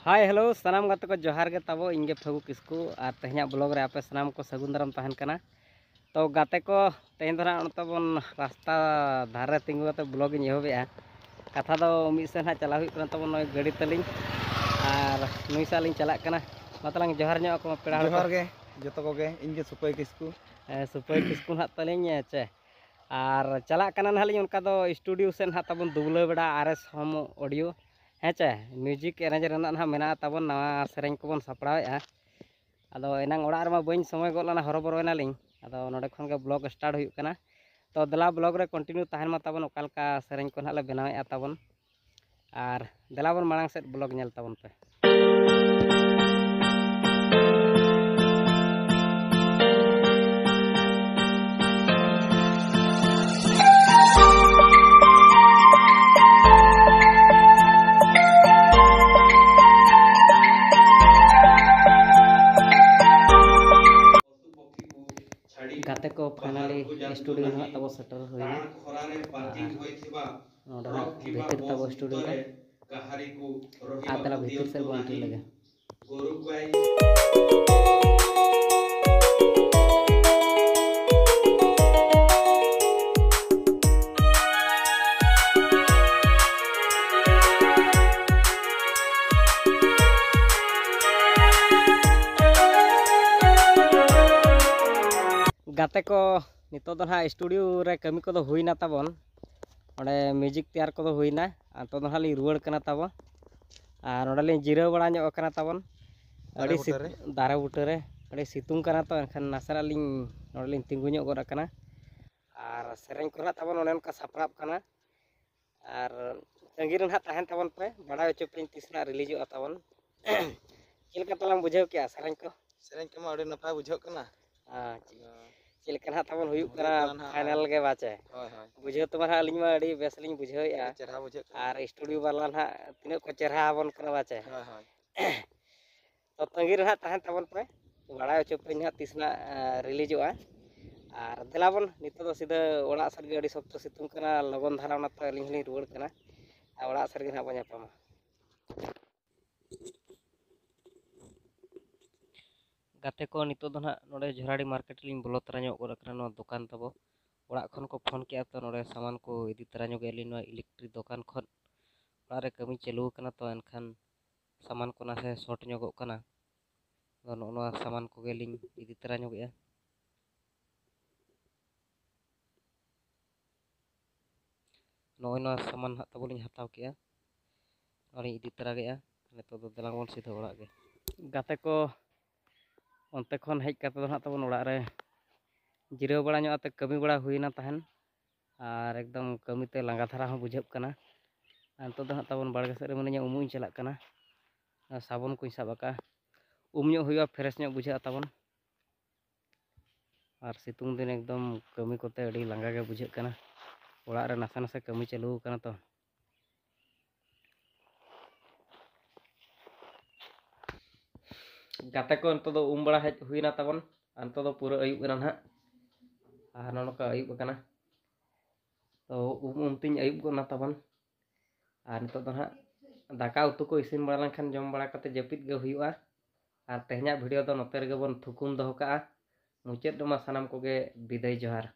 Hi hello सानाम गाते को जोहार के ताबो इंगे फगु किस्कू और तेहना ब्लॉग रे आपे सानाम को सगुन दाराम तहन कना। तो गाते को तेहन दरा तबन रास्ता धारे तिंगु गाते ब्लॉग इन एहबेआ कथा दो मिद सेन हा चला हुई कना तबन नय गाड़ी तलिंग और नुई सालिंग चलाक कना मतलांग जोहार ᱧᱚᱜ को पेड़ा जोहार गे जतो को गे इंगे सुपय किस्कू हा तलिंग चे और चलाक कना नालिंग उनका दो स्टूडियो सेन हा तबन दुबला बेड़ा आरएस होम ऑडियो हेचे म्यूजिक एरेंज रेना ना मेना तबन नवा सेरेंज कोबन सापड़ावेआ अदो एनांग ओड़ा रमा बइन समय गलना हरबरना लिंग अदो नोडे खन के ब्लॉग स्टार्ट हुई कना। तो देला ब्लॉग रे कंटिन्यू तहन मा तबन ओकालका सेरेंज को नाले बनावेआ तबन और देला बन मांग सेट ब्लॉग नेल तबन पे। गाते को फाइनली स्टूडियो ना तब सेटल होइना नोडा भीतर तब स्टूडियो रे आदला भीतर से बंटी लगे गाते को नितो दो ना स्टूडियो रे कमी को हुईना तबन ओडे म्यूजिक तैयार को हुईना तो दो हाली रुवाड़ कना तब और नोडे जिराव बड़ा ᱧᱚᱜ कना तबन दारे बुटे रे अड़ी सितुंग कना तो एनखान नासरा लिंग नोडे लिंग तिंगु ᱧᱚᱜ गद कना और सेरेंज को तबन ओने उनका सापड़ाब कना और तंगी रे ना तहन तबन पे बड़ा चोपिन तीसना रिलीजो तबन चेलका तलाम बुझाव के सेरेंज को मा अड़ी नपाय बुझाव कना चेलका तबन हुई कना फाइनल के बाचे बुझाव तो मारा अलिंग मा अड़ी बेस लिंग बुझावेआ चेहरा बुझाव और स्टूडियो वाला ना तिना को चेहरा बन कना बाचे तो तंगी रे ना तहन तबन पे बड़ा चोपिन ना तीसना रिलीजो और देलाबन नितो दो सीधा ओड़ा सरगे अड़ी सख्त सितुंग कना लगन धारा ना तो अलिंग हलिंग रुवाड़ कना ओड़ा सरगे ना बन पामा गाते को नितो दो ना नोडे झोराड़ी मार्केट लिंग बोलो तरा ᱧᱚᱜ गद कना नो दुकान तबो ओड़ा खन को फोन किया तो नोडे सामान को इदी तरा ᱧᱚᱜ गेली नो इलेक्ट्रिक दुकान खन ओड़ा रे कमी चालू कना तो एनखान सामान को ना से शॉर्ट ᱧᱚᱜ कना तो नो सामान को गेलिंग इदी तरा ᱧᱚᱜेआ नो सामान हा तबलिंग हताव केआ और इदी तरा गेआ नितो दो देलांगन सीधा ओड़ा गे गाते को onte खन हेज काते दो ना तबन ओड़ा रे जिराव बड़ा ᱧᱚᱜ आते कमी बड़ा हुईना तहन और एकदम कमी ते लांगा धारा हो बुझाव कना नितो दो ना तबन बाड़गे सेद रे मनिया उमुग इन चलाक कना साबुन को साब आका ᱧᱚᱜ हुआ फ्रेश ᱧᱚᱜ बुझा तबन और सितुंग दिन एकदम कमी कोते अड़ी लांगा गे बुझा कना ओड़ा रे नासे नासे कमी चालू कना तो गाते को नितो दो बड़ा हेज हुईना तबन नितो दो पूरा अयुब कना ना और नोका अयुब कना तो तिन अयुब गना तबन और नितो दो ना दाका उतु को इसिन बड़ा लेनखान जम बड़ा कते जपित गे हुईआ और तेहना वीडियो दो नोते रे बन थुकुम दोहो का मुचाद मा सानाम को गे विदाय जोहार।